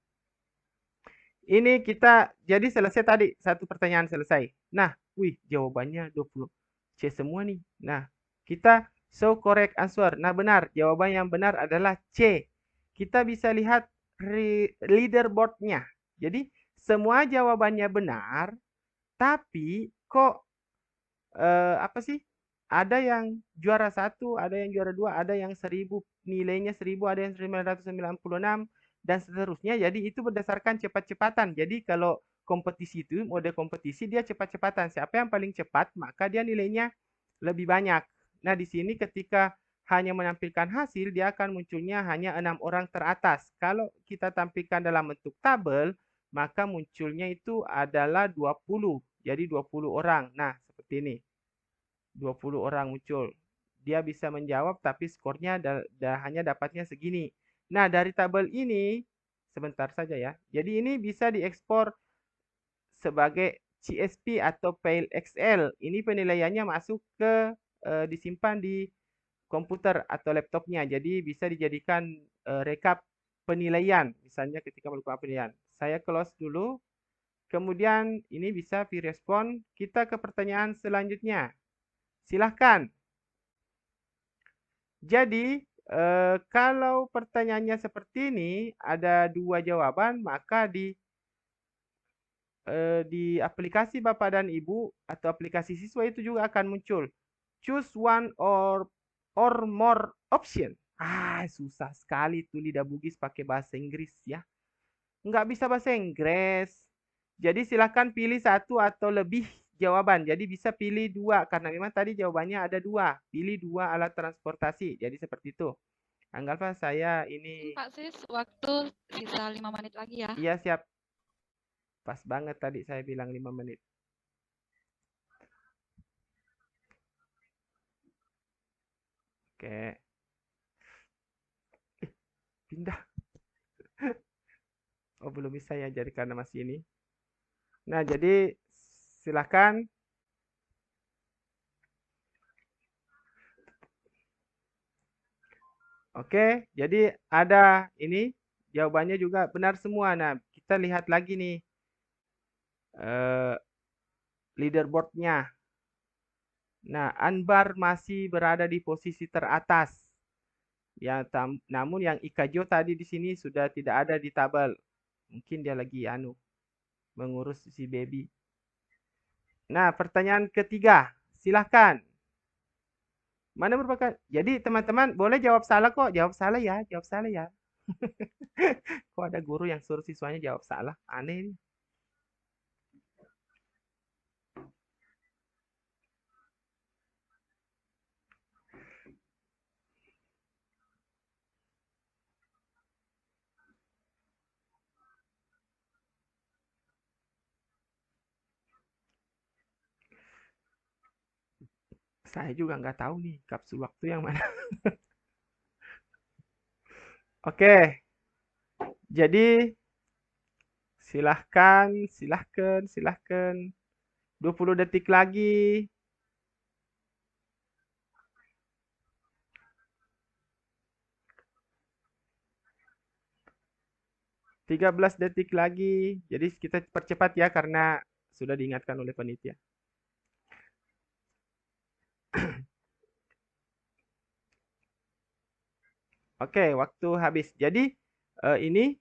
ini kita jadi selesai tadi, satu pertanyaan selesai. Nah, wih, jawabannya 20 C semua nih. Nah, kita show correct answer. Nah, benar. Jawaban yang benar adalah C. Kita bisa lihat leaderboardnya. Jadi, semua jawabannya benar, tapi kok apa sih? Ada yang juara 1, ada yang juara 2, ada yang 1000, nilainya 1000, ada yang 996, dan seterusnya. Jadi itu berdasarkan cepat-cepatan. Jadi kalau kompetisi itu, mode kompetisi dia cepat-cepatan. Siapa yang paling cepat, maka dia nilainya lebih banyak. Nah, di sini ketika hanya menampilkan hasil, dia akan munculnya hanya 6 orang teratas. Kalau kita tampilkan dalam bentuk tabel, maka munculnya itu adalah 20. Jadi 20 orang. Nah, seperti ini. 20 orang muncul. Dia bisa menjawab tapi skornya hanya dapatnya segini. Nah, dari tabel ini, sebentar saja ya. Jadi ini bisa diekspor sebagai CSV atau file Excel. Ini penilaiannya masuk ke disimpan di komputer atau laptopnya. Jadi bisa dijadikan rekap penilaian. Misalnya ketika melakukan penilaian. Saya close dulu. Kemudian ini bisa direspon. Kita ke pertanyaan selanjutnya. Silahkan. Jadi, kalau pertanyaannya seperti ini, ada 2 jawaban, maka di aplikasi Bapak dan Ibu atau aplikasi siswa itu juga akan muncul. Choose one or more option. Susah sekali tuh lidah Bugis pakai bahasa Inggris ya. Nggak bisa bahasa Inggris. Jadi silakan pilih satu atau lebih jawaban. Jadi bisa pilih 2 karena memang tadi jawabannya ada 2. Pilih 2 alat transportasi. Jadi seperti itu. Anggaplah saya ini. Pak Sis, waktu sisa 5 menit lagi ya. Iya siap. Pas banget tadi saya bilang 5 menit. Oke. Pindah. Oh belum bisa ya jadi karena masih ini. Nah jadi silakan. Oke, jadi ada ini jawabannya juga benar semua. Nah, kita lihat lagi nih leaderboardnya. Nah, Anbar masih berada di posisi teratas. Ya, namun yang Ikajo tadi di sini sudah tidak ada di tabel. Mungkin dia lagi mengurus si baby. Nah, pertanyaan ketiga, silahkan. Mana merupakan? Jadi teman-teman boleh jawab salah kok, jawab salah ya, jawab salah ya. Kok ada guru yang suruh siswanya jawab salah? Aneh nih. Saya juga nggak tahu nih kapsul waktu yang mana. Oke, jadi silahkan, silahkan, silahkan. 20 detik lagi. 13 detik lagi. Jadi kita percepat ya karena sudah diingatkan oleh panitia. Oke, waktu habis. Jadi ini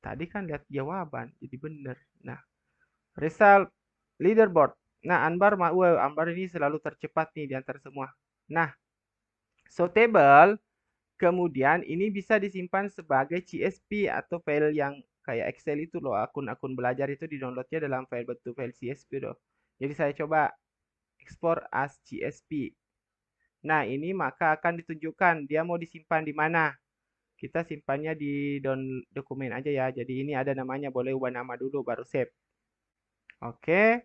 tadi kan lihat jawaban, jadi benar. Nah, result leaderboard. Nah, Anbar ini selalu tercepat nih di antara semua. Nah, so table kemudian ini bisa disimpan sebagai CSV atau file yang kayak Excel itu loh, akun-akun belajar itu di-downloadnya dalam file bentuk file CSV loh. Jadi saya coba export as CSV. Nah, ini maka akan ditunjukkan dia mau disimpan di mana. Kita simpannya di dokumen aja ya. Jadi ini ada namanya, boleh ubah nama dulu baru save. Oke.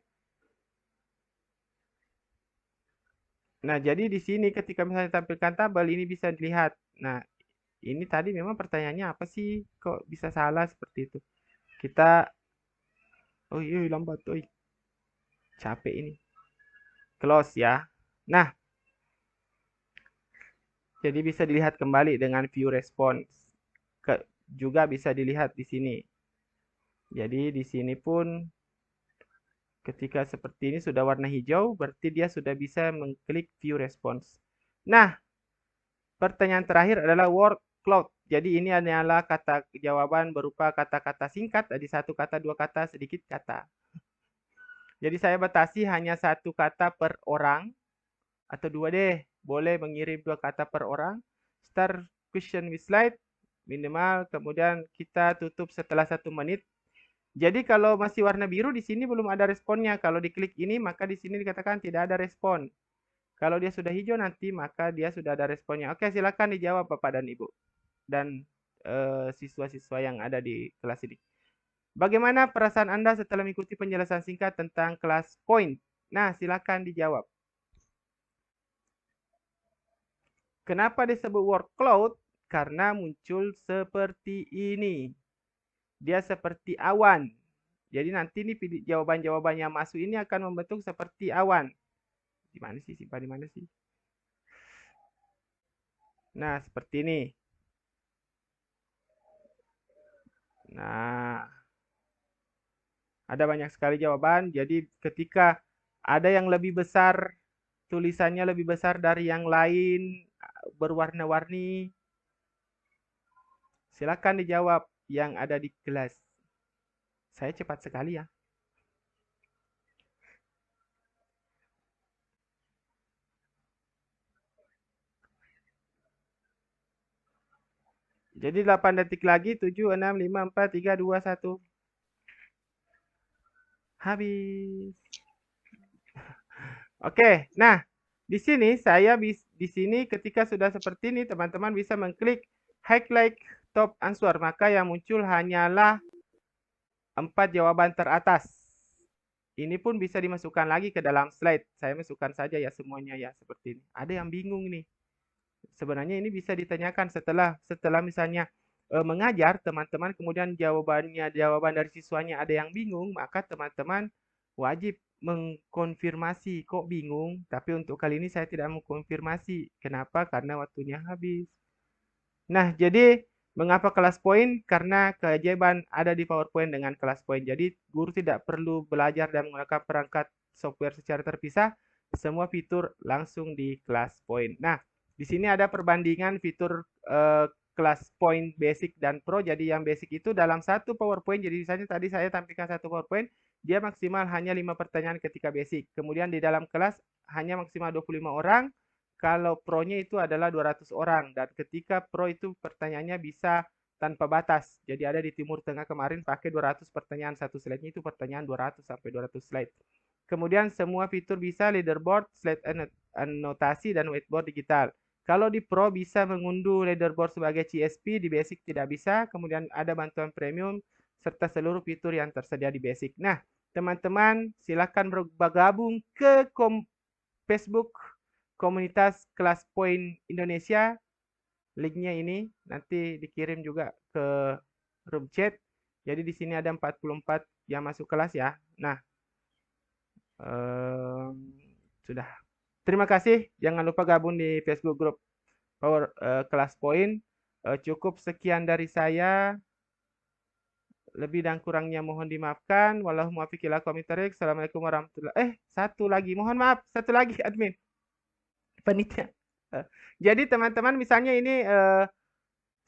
Nah, jadi di sini ketika misalnya tampilkan tabel ini bisa dilihat. Nah, ini tadi memang pertanyaannya apa sih? Kok bisa salah seperti itu? Kita, oh iya lambat, oh capek ini. Close ya. Nah, jadi bisa dilihat kembali dengan view response. Juga bisa dilihat di sini. Jadi di sini pun ketika seperti ini sudah warna hijau, berarti dia sudah bisa mengklik view response. Nah, pertanyaan terakhir adalah word cloud. Jadi ini adalah kata jawaban berupa kata-kata singkat, jadi satu kata, dua kata, sedikit kata. Jadi saya batasi hanya satu kata per orang, atau dua deh, boleh mengirim dua kata per orang. Start question with slide, minimal, kemudian kita tutup setelah 1 menit. Jadi kalau masih warna biru di sini belum ada responnya. Kalau diklik ini maka di sini dikatakan tidak ada respon. Kalau dia sudah hijau nanti maka dia sudah ada responnya. Oke, silakan dijawab Bapak dan Ibu dan siswa-siswa yang ada di kelas ini. Bagaimana perasaan Anda setelah mengikuti penjelasan singkat tentang kelas point? Nah, silakan dijawab. Kenapa disebut word cloud? Karena muncul seperti ini. Dia seperti awan. Jadi nanti nih jawaban-jawaban yang masuk ini akan membentuk seperti awan. Di mana sih? Simpan di mana sih? Nah, seperti ini. Nah, ada banyak sekali jawaban. Jadi ketika ada yang lebih besar, tulisannya lebih besar dari yang lain, berwarna-warni, silakan dijawab yang ada di kelas. Saya cepat sekali ya. Jadi 8 detik lagi, 7, 6, 5, 4, 3, 2, 1. Habis. Oke, nah di sini di sini ketika sudah seperti ini teman-teman bisa mengklik highlight top answer, maka yang muncul hanyalah 4 jawaban teratas. Ini pun bisa dimasukkan lagi ke dalam slide. Saya masukkan saja ya semuanya ya seperti ini. Ada yang bingung nih. Sebenarnya ini bisa ditanyakan setelah misalnya mengajar teman-teman kemudian jawaban dari siswanya ada yang bingung, maka teman-teman wajib mengkonfirmasi kok bingung. Tapi untuk kali ini saya tidak mengkonfirmasi. Kenapa? Karena waktunya habis. Nah, jadi mengapa kelas poin? Karena keajaiban ada di PowerPoint dengan kelas poin. Jadi guru tidak perlu belajar dan menggunakan perangkat software secara terpisah. Semua fitur langsung di kelas poin. Nah, di sini ada perbandingan fitur kelas point basic dan pro. Jadi yang basic itu dalam satu PowerPoint. Jadi misalnya tadi saya tampilkan satu PowerPoint, dia maksimal hanya 5 pertanyaan ketika basic. Kemudian di dalam kelas hanya maksimal 25 orang. Kalau pro-nya itu adalah 200 orang. Dan ketika pro itu pertanyaannya bisa tanpa batas. Jadi ada di Timur Tengah kemarin pakai 200 pertanyaan. Satu slide-nya itu pertanyaan 200 sampai 200 slide. Kemudian semua fitur bisa leaderboard, slide anotasi, dan whiteboard digital. Kalau di Pro bisa mengunduh leaderboard sebagai CSV, di Basic tidak bisa. Kemudian ada bantuan premium serta seluruh fitur yang tersedia di Basic. Nah, teman-teman silakan bergabung ke Facebook komunitas Kelas Point Indonesia. Linknya ini nanti dikirim juga ke room chat. Jadi di sini ada 44 yang masuk kelas ya. Nah, sudah. Terima kasih. Jangan lupa gabung di Facebook Group Kelas Point. Cukup sekian dari saya. Lebih dan kurangnya mohon dimaafkan. Wallahu muwaffiq ila aqwamit thoriq. Assalamualaikum warahmatullahi. Satu lagi. Mohon maaf, satu lagi admin. Panitia. Jadi teman-teman misalnya ini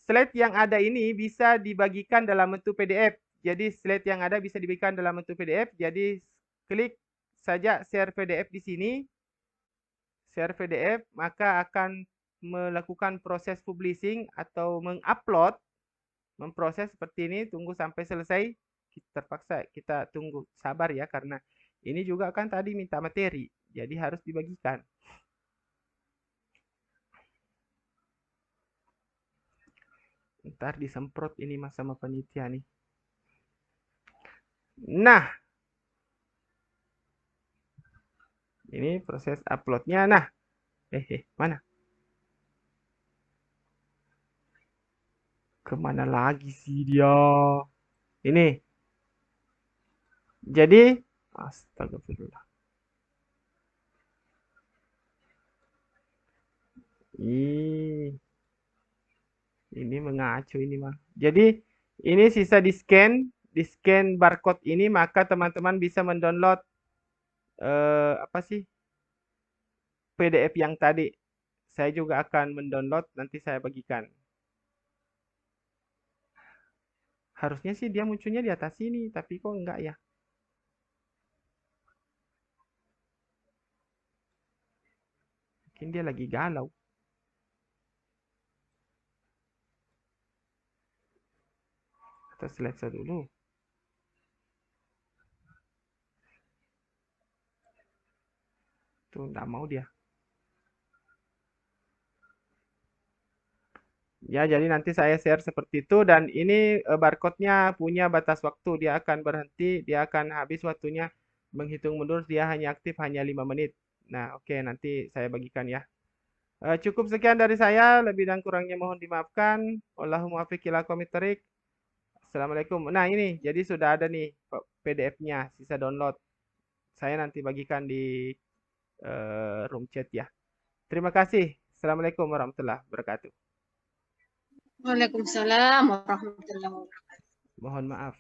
slide yang ada ini bisa dibagikan dalam bentuk PDF. Jadi slide yang ada bisa dibagikan dalam bentuk PDF. Jadi klik saja share PDF di sini. Share PDF, maka akan melakukan proses publishing atau mengupload, memproses seperti ini, tunggu sampai selesai. Terpaksa kita tunggu, sabar ya, karena ini juga kan tadi minta materi, jadi harus dibagikan. Ntar disemprot ini mas sama panitia nih. Nah, ini proses uploadnya. Nah, mana? Kemana lagi sih dia? Ini. Jadi, astagfirullah. Ini mengacu ini mah. Jadi ini sisa di scan barcode ini, maka teman-teman bisa mendownload apa sih PDF yang tadi. Saya juga akan mendownload, nanti saya bagikan. Harusnya sih dia munculnya di atas sini, tapi kok enggak ya? Mungkin dia lagi galau. Kita selesai dulu. Tuh, enggak mau dia. Ya, jadi nanti saya share seperti itu, dan ini barcode-nya punya batas waktu. Dia akan berhenti, dia akan habis waktunya menghitung mundur, dia hanya aktif hanya 5 menit. Nah, oke, nanti saya bagikan ya. Cukup sekian dari saya, lebih dan kurangnya mohon dimaafkan. Wallahu muwaffiq ila aqwamit thoriq. Assalamualaikum. Nah, ini jadi sudah ada nih PDF-nya, sisa download. Saya nanti bagikan di room chat ya. Terima kasih. Assalamualaikum warahmatullahi wabarakatuh. Waalaikumsalam warahmatullahi wabarakatuh. Mohon maaf.